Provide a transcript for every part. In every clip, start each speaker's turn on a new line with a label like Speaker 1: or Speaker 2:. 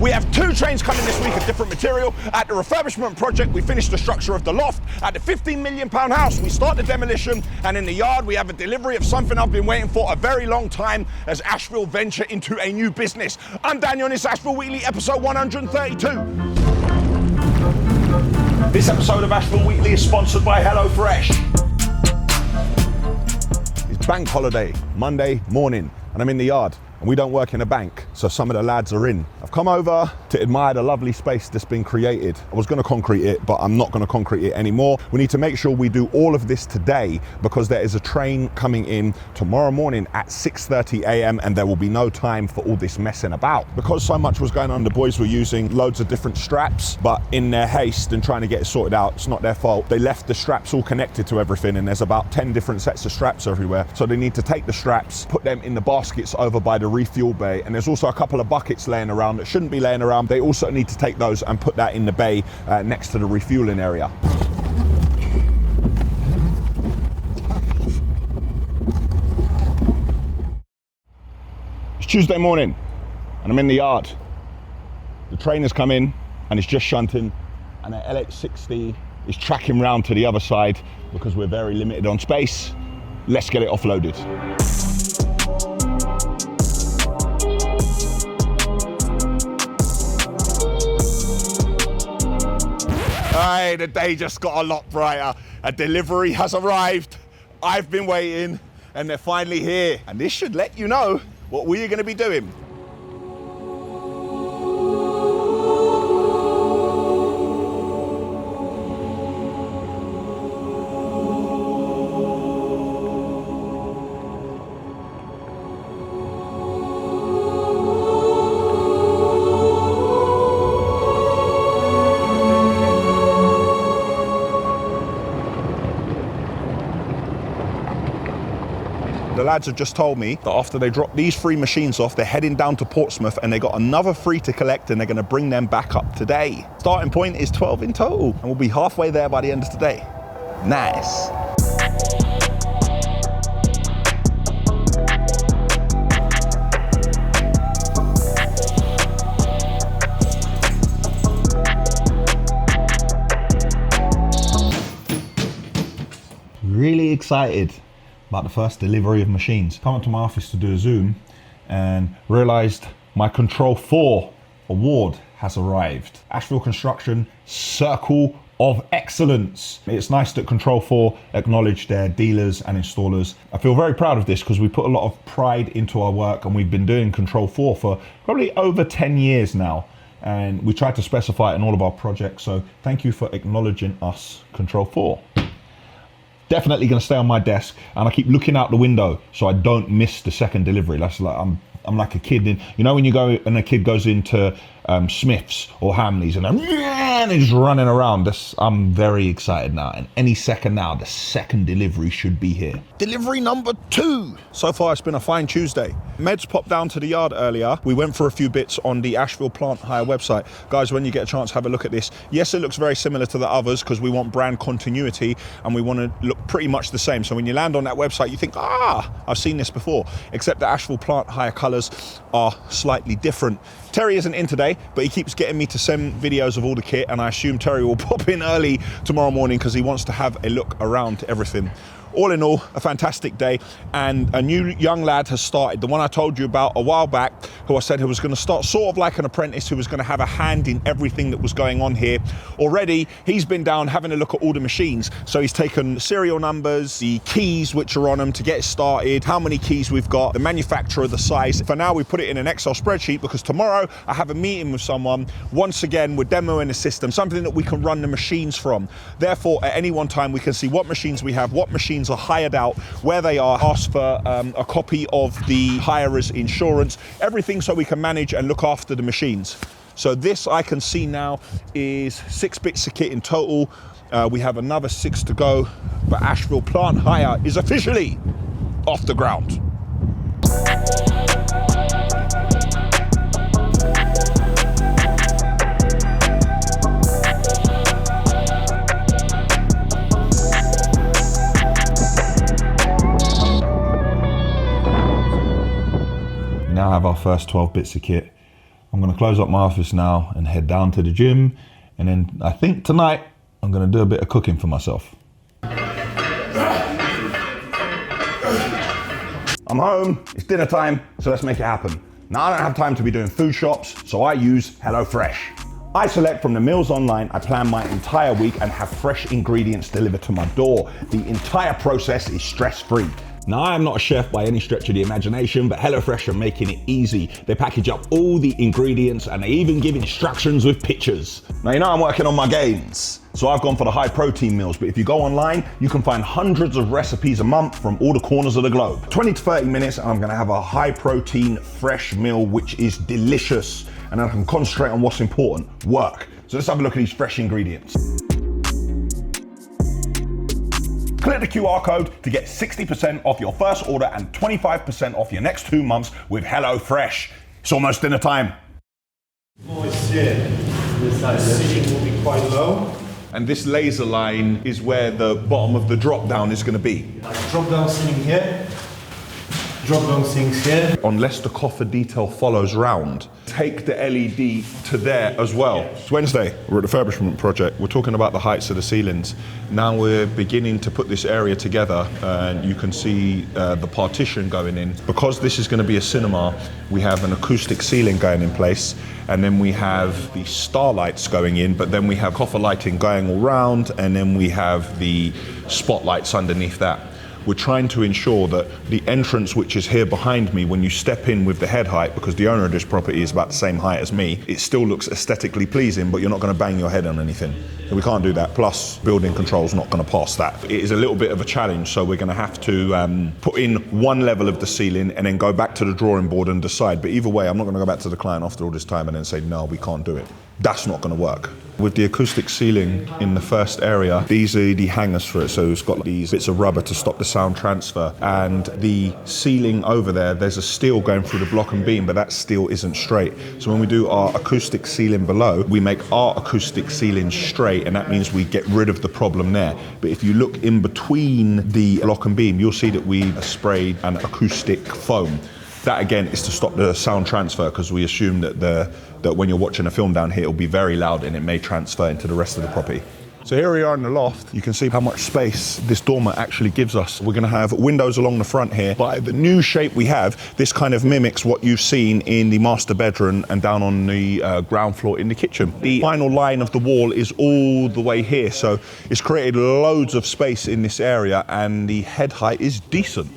Speaker 1: We have 2 trains coming this week of different material. At the refurbishment project, we finished the structure of the loft. At the £15 million house, we start the demolition. And in the yard, we have a delivery of something I've been waiting for a very long time as Ashville venture into a new business. I'm Daniel, and it's Ashville Weekly, episode 132. This episode of Ashville Weekly is sponsored by HelloFresh. It's bank holiday, Monday morning, and I'm in the yard. And we don't work in a bank, so some of the lads are in. I've come over to admire the lovely space that's been created. I was gonna concrete it, but I'm not gonna concrete it anymore. We need to make sure we do all of this today because there is a train coming in tomorrow morning at 6:30 a.m. and there will be no time for all this messing about. Because so much was going on, the boys were using loads of different straps, but in their haste and trying to get it sorted out, it's not their fault. They left the straps all connected to everything and there's about 10 different sets of straps everywhere. So they need to take the straps, put them in the baskets over by the refuel bay, and there's also a couple of buckets laying around that shouldn't be laying around. They also need to take those and put that in the bay next to the refueling area. It's Tuesday morning and I'm in the yard. The train has come in and it's just shunting, and an LH60 is tracking round to the other side because we're very limited on space. Let's get it offloaded. Hey, the day just got a lot brighter. A delivery has arrived. I've been waiting and they're finally here. And this should let you know what we're gonna be doing. The lads have just told me that after they drop these 3 machines off, they're heading down to Portsmouth and they got another 3 to collect and they're gonna bring them back up today. Starting point is 12 in total and we'll be halfway there by the end of today. Nice. Really excited about the first delivery of machines. Come up to my office to do a Zoom and realized my Control 4 award has arrived. Ashville Construction Circle of Excellence. It's nice that Control 4 acknowledge their dealers and installers. I feel very proud of this because we put a lot of pride into our work and we've been doing Control 4 for probably over 10 years now. And we try to specify it in all of our projects. So thank you for acknowledging us, Control 4. Definitely going to stay on my desk and I keep looking out the window so I don't miss the second delivery. That's like I'm like a kid in, you know when you go and a kid goes into Smith's or Hamleys and they're just running around. I'm very excited now, and any second now the second delivery should be here. Delivery number 2. So far it's been a fine Tuesday. Meds popped down to the yard earlier. We went for a few bits on the Ashville Plant Hire website. Guys, when you get a chance, have a look at this. Yes, it looks very similar to the others because we want brand continuity and we want to look pretty much the same. So when you land on that website, you think, I've seen this before, except the Ashville Plant Hire colours are slightly different. Terry isn't in today, but he keeps getting me to send videos of all the kit, and I assume Terry will pop in early tomorrow morning because he wants to have a look around everything. All in all, a fantastic day, and a new young lad has started, the one I told you about a while back, who I said who was going to start sort of like an apprentice, who was going to have a hand in everything that was going on here. Already, he's been down having a look at all the machines, so he's taken serial numbers, the keys which are on them to get started, how many keys we've got, the manufacturer, the size. For now, we put it in an Excel spreadsheet because tomorrow I have a meeting with someone. Once again, we're demoing a system, something that we can run the machines from. Therefore, at any one time, we can see what machines we have, what machines are hired out, where they are, ask for a copy of the hirer's insurance, everything so we can manage and look after the machines. So this I can see now is 6 bits of kit in total. We have another 6 to go, but Ashville Plant Hire is officially off the ground. We now have our first 12 bits of kit. I'm gonna close up my office now and head down to the gym. And then I think tonight, I'm gonna do a bit of cooking for myself. I'm home, it's dinner time, so let's make it happen. Now I don't have time to be doing food shops, so I use HelloFresh. I select from the meals online, I plan my entire week and have fresh ingredients delivered to my door. The entire process is stress-free. Now, I am not a chef by any stretch of the imagination, but HelloFresh are making it easy. They package up all the ingredients and they even give instructions with pictures. Now, you know I'm working on my gains, so I've gone for the high protein meals, but if you go online, you can find hundreds of recipes a month from all the corners of the globe. 20 to 30 minutes and I'm gonna have a high protein, fresh meal, which is delicious. And I can concentrate on what's important, work. So let's have a look at these fresh ingredients. Click the QR code to get 60% off your first order and 25% off your next 2 months with HelloFresh. It's almost dinner time.
Speaker 2: Voice here, the ceiling will be quite low.
Speaker 1: And this laser line is where the bottom of the drop down is going to be.
Speaker 2: Like drop down ceiling here, drop down ceilings here.
Speaker 1: Unless the coffer detail follows round, take the LED to there as well. It's Wednesday, we're at the refurbishment project. We're talking about the heights of the ceilings. Now we're beginning to put this area together and you can see the partition going in. Because this is going to be a cinema, we have an acoustic ceiling going in place, and then we have the starlights going in, but then we have coffer lighting going all round, and then we have the spotlights underneath that. We're trying to ensure that the entrance, which is here behind me, when you step in with the head height, because the owner of this property is about the same height as me, it still looks aesthetically pleasing, but you're not going to bang your head on anything. So we can't do that. Plus, building control's not going to pass that. It is a little bit of a challenge, so we're going to have to put in one level of the ceiling and then go back to the drawing board and decide. But either way, I'm not going to go back to the client after all this time and then say, no, we can't do it. That's not going to work. With the acoustic ceiling in the first area, these are the hangers for it. So it's got these bits of rubber to stop the sound transfer. And the ceiling over there, there's a steel going through the block and beam, but that steel isn't straight. So when we do our acoustic ceiling below, we make our acoustic ceiling straight, and that means we get rid of the problem there. But if you look in between the block and beam, you'll see that we sprayed an acoustic foam. That again is to stop the sound transfer, because we assume that that when you're watching a film down here, it'll be very loud and it may transfer into the rest of the property. So here we are in the loft. You can see how much space this dormer actually gives us. We're gonna have windows along the front here. By the new shape we have, this kind of mimics what you've seen in the master bedroom and down on the ground floor in the kitchen. The final line of the wall is all the way here, so it's created loads of space in this area, and the head height is decent.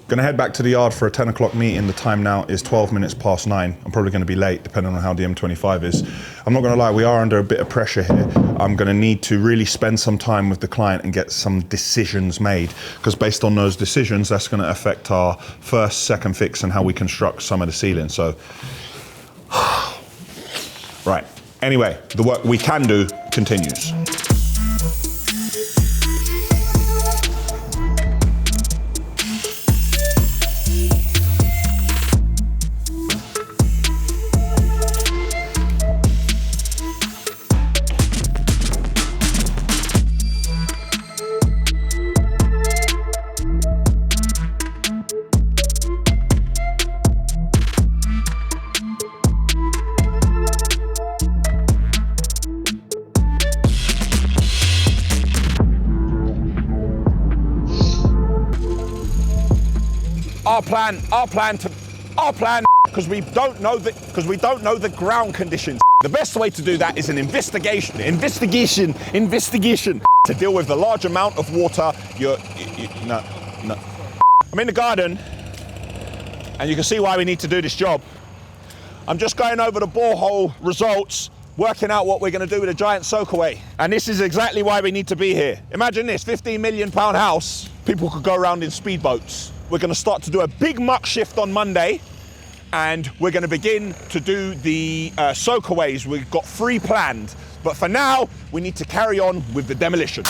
Speaker 1: Gonna head back to the yard for a 10 o'clock meeting. The time now is 12 minutes past 9. I'm probably gonna be late depending on how the M25 is. I'm not gonna lie, we are under a bit of pressure here. I'm gonna need to really spend some time with the client and get some decisions made, because based on those decisions, that's gonna affect our first, second fix and how we construct some of the ceiling. So, right. Anyway, the work we can do continues. Our plan, because we don't know the ground conditions. The best way to do that is an investigation to deal with the large amount of water. No. I'm in the garden, and you can see why we need to do this job. I'm just going over the borehole results, working out what we're going to do with a giant soakaway. And this is exactly why we need to be here. Imagine this, £15 million house. People could go around in speedboats. We're going to start to do a big muck shift on Monday, and we're going to begin to do the soakaways. We've got 3 planned, but for now, we need to carry on with the demolition.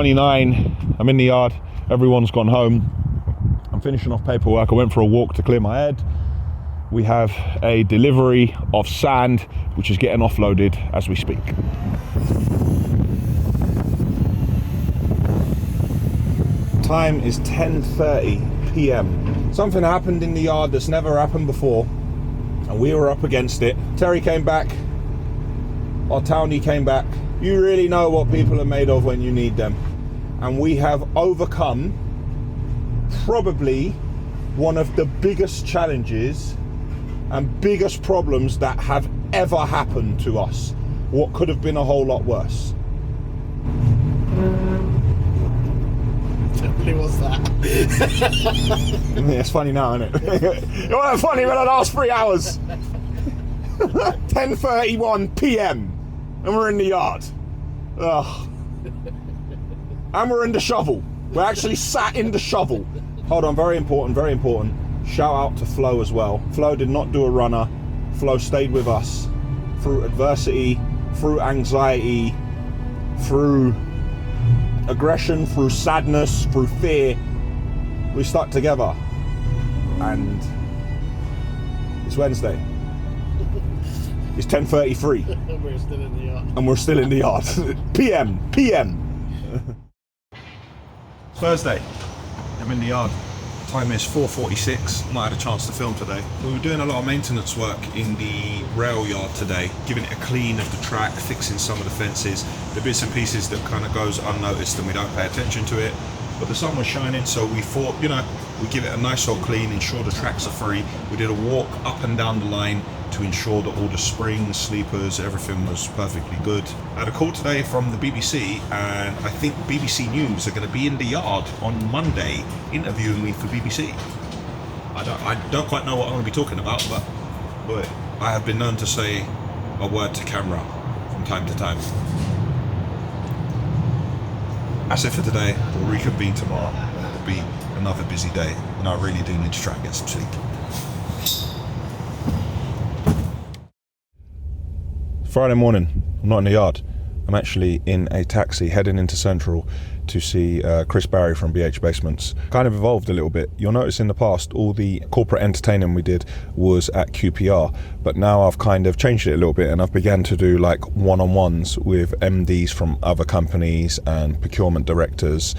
Speaker 1: 6:29. I'm in the yard. Everyone's gone home. I'm finishing off paperwork. I went for a walk to clear my head. We have a delivery of sand, which is getting offloaded as we speak. Time is 10:30 p.m. Something happened in the yard that's never happened before, and we were up against it. Terry came back. Our townie came back. You really know what people are made of when you need them. And we have overcome probably one of the biggest challenges and biggest problems that have ever happened to us. What could have been a whole lot worse.
Speaker 3: What's that?
Speaker 1: Yeah, it's funny now, isn't it? It wasn't funny for the last 3 hours. 10:31 p.m. and we're in the yard. Ugh. And we're in the shovel. We're actually sat in the shovel. Hold on, very important, very important. Shout out to Flo as well. Flo did not do a runner. Flo stayed with us through adversity, through anxiety, through aggression, through sadness, through fear. We stuck together. And it's Wednesday. It's 10:33.
Speaker 3: And we're still in the yard.
Speaker 1: And we're still in the yard. PM. Thursday. I'm in the yard. Time is 4:46. Not had a chance to film today. We were doing a lot of maintenance work in the rail yard today, giving it a clean of the track, fixing some of the fences, the bits and pieces that kind of goes unnoticed and we don't pay attention to it. But the sun was shining, so we thought, you know, we'd give it a nice old clean, ensure the tracks are free. We did a walk up and down the line to ensure that all the springs, sleepers, everything was perfectly good. I had a call today from the BBC, and I think BBC News are going to be in the yard on Monday interviewing me for BBC. I don't quite know what I'm going to be talking about, but I have been known to say a word to camera from time to time. That's it for today. We'll reconvene tomorrow. It'll be another busy day, and I really do need to try and get some sleep. Friday morning, I'm not in the yard. I'm actually in a taxi heading into Central to see Chris Barry from BH Basements. Kind of evolved a little bit. You'll notice in the past all the corporate entertaining we did was at QPR, but now I've kind of changed it a little bit and I've began to do like one-on-ones with MDs from other companies and procurement directors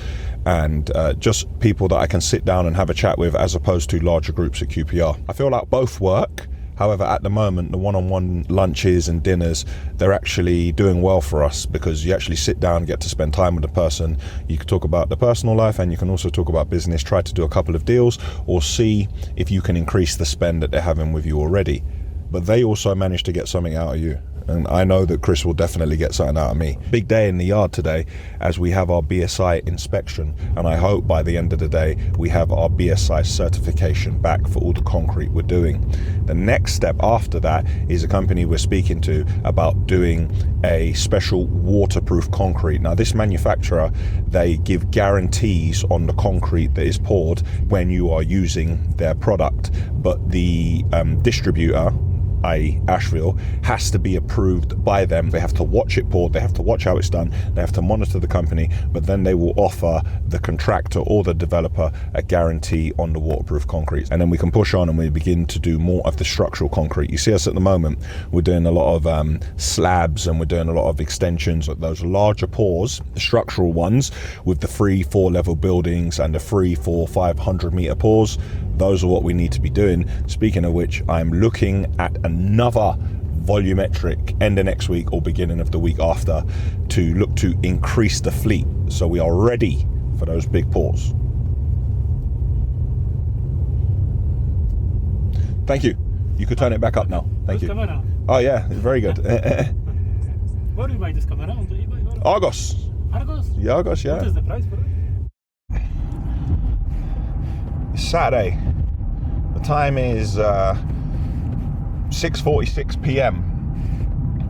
Speaker 1: and just people that I can sit down and have a chat with as opposed to larger groups at QPR. I feel like both work. However, at the moment, the one-on-one lunches and dinners, they're actually doing well for us because you actually sit down and get to spend time with the person. You can talk about the personal life and you can also talk about business, try to do a couple of deals or see if you can increase the spend that they're having with you already. But they also manage to get something out of you. And I know that Chris will definitely get something out of me. Big day in the yard today as we have our BSI inspection. And I hope by the end of the day, we have our BSI certification back for all the concrete we're doing. The next step after that is a company we're speaking to about doing a special waterproof concrete. Now this manufacturer, they give guarantees on the concrete that is poured when you are using their product. But the distributor, i.e. Ashville, has to be approved by them. They have to watch it poured, they have to watch how it's done, they have to monitor the company, but then they will offer the contractor or the developer a guarantee on the waterproof concrete. And then we can push on and we begin to do more of the structural concrete. You see us at the moment, we're doing a lot of slabs and we're doing a lot of extensions of those larger pours, the structural ones with the 3-4 level buildings and the 300-500 meter pours. Those are what we need to be doing. Speaking of which, I'm looking at another volumetric end of next week or beginning of the week after to look to increase the fleet so we are ready for those big pours. Thank you. You could turn it back up now. Thank you.
Speaker 4: Camera.
Speaker 1: Oh yeah, very good.
Speaker 4: Where do you buy this camera? On the eBay?
Speaker 1: Argos.
Speaker 4: Argos?
Speaker 1: Yeah, Argos, yeah.
Speaker 4: What is the price for it?
Speaker 1: It's Saturday. The time is 6:46 p.m.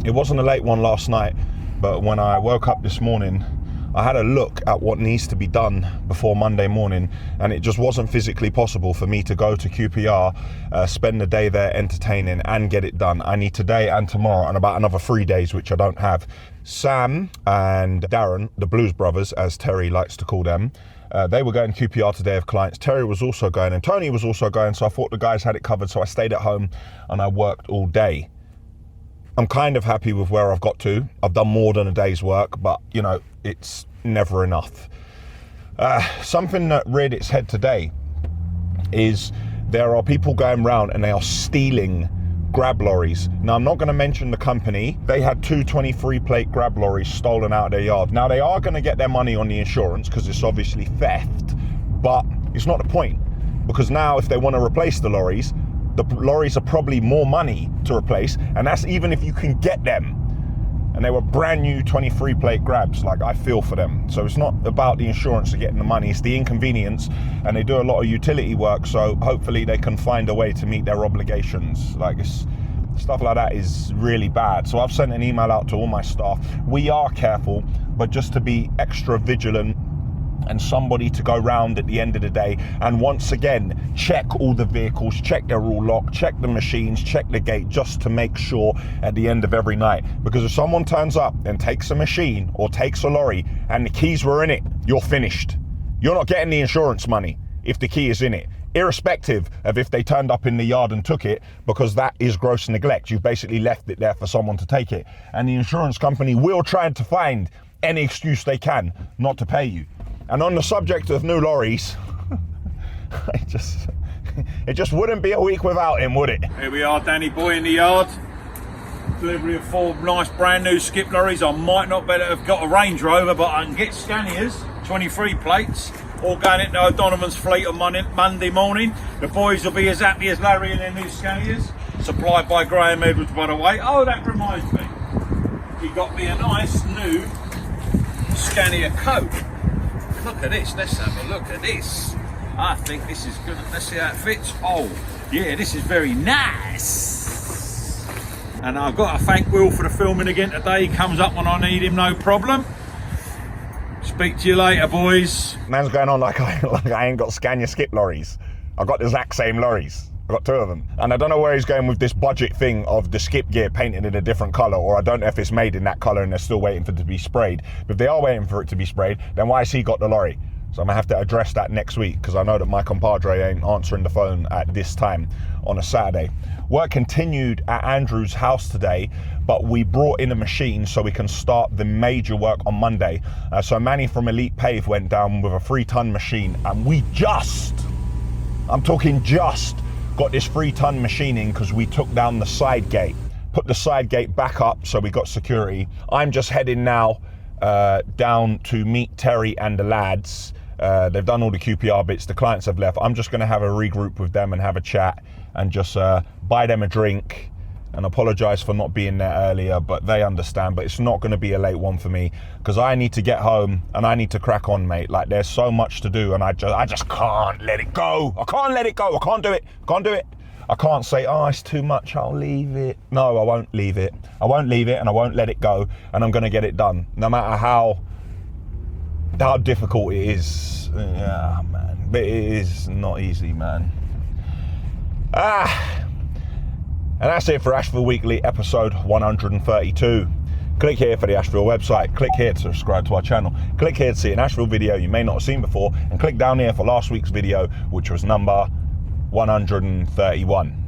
Speaker 1: It wasn't a late one last night, but when I woke up this morning, I had a look at what needs to be done before Monday morning, and it just wasn't physically possible for me to go to QPR, spend the day there entertaining and get it done. I need today and tomorrow and about another 3 days, which I don't have. Sam and Darren, the Blues Brothers, as Terry likes to call them, they were going to QPR today of clients. Terry was also going and Tony was also going, so I thought the guys had it covered, so I stayed at home and I worked all day. I'm kind of happy with where I've got to. I've done more than a day's work, but you know, it's never enough. Something that reared its head today is there are people going around and they are stealing grab lorries. Now, I'm not going to mention the company. They had 2 23 plate grab lorries stolen out of their yard. Now, they are going to get their money on the insurance because it's obviously theft, but it's not the point, because now if they want to replace the lorries are probably more money to replace, and that's even if you can get them. And they were brand new 23 plate grabs. Like, I feel for them. So it's not about the insurance or getting the money, it's the inconvenience, and they do a lot of utility work, so hopefully they can find a way to meet their obligations. Like, stuff like that is really bad. So I've sent an email out to all my staff. We are careful, but just to be extra vigilant, and somebody to go round at the end of the day and once again check all the vehicles, check they're all locked, check the machines, check the gate, just to make sure at the end of every night. Because if someone turns up and takes a machine or takes a lorry and the keys were in it, you're finished. You're not getting the insurance money if the key is in it, irrespective of if they turned up in the yard and took it, because that is gross neglect. You've basically left it there for someone to take it, and the insurance company will try to find any excuse they can not to pay you. And on the subject of new lorries, it just wouldn't be a week without him, would it?
Speaker 3: Here we are, Danny boy in the yard. Delivery of 4 nice brand new skip lorries. I might not better have got a Range Rover, but I can get Scanias, 23 plates, all going into O'Donovan's fleet on Monday morning. The boys will be as happy as Larry in their new Scanias, supplied by Graham Edwards, by the way. Oh, that reminds me, he got me a nice new Scania coat. Look at this, let's have a look at this. I think this is good. Let's see how it fits. Oh, yeah, this is very nice. And I've got to thank Will for the filming again today. He comes up when I need him, no problem. Speak to you later, boys.
Speaker 1: Man's going on like I ain't got Scania skip lorries. I've got the exact same lorries. I've got 2 of them. And I don't know where he's going with this budget thing of the skip gear painted in a different colour, or I don't know if it's made in that colour and they're still waiting for it to be sprayed. But if they are waiting for it to be sprayed, then why has he got the lorry? So I'm gonna have to address that next week, because I know that my compadre ain't answering the phone at this time on a Saturday. Work continued at Andrew's house today, but we brought in a machine so we can start the major work on Monday. So Manny from Elite Pave went down with a 3-ton machine, and we I'm talking just, got this 3-ton machine in because we took down the side gate, put the side gate back up so we got security. I'm just heading now down to meet Terry and the lads. They've done all the QPR bits, the clients have left. I'm just going to have a regroup with them and have a chat and just buy them a drink and apologise for not being there earlier, but they understand. But it's not going to be a late one for me, because I need to get home and I need to crack on, mate. Like, there's so much to do and I just can't let it go. I can't let it go. I can't do it. I can't say, oh, it's too much, I'll leave it. No, I won't leave it. I won't leave it, and I won't let it go, and I'm going to get it done, no matter how difficult it is. Yeah, man. But it is not easy, man. And that's it for Ashville Weekly, episode 132. Click here for the Ashville website. Click here to subscribe to our channel. Click here to see an Ashville video you may not have seen before. And click down here for last week's video, which was number 131.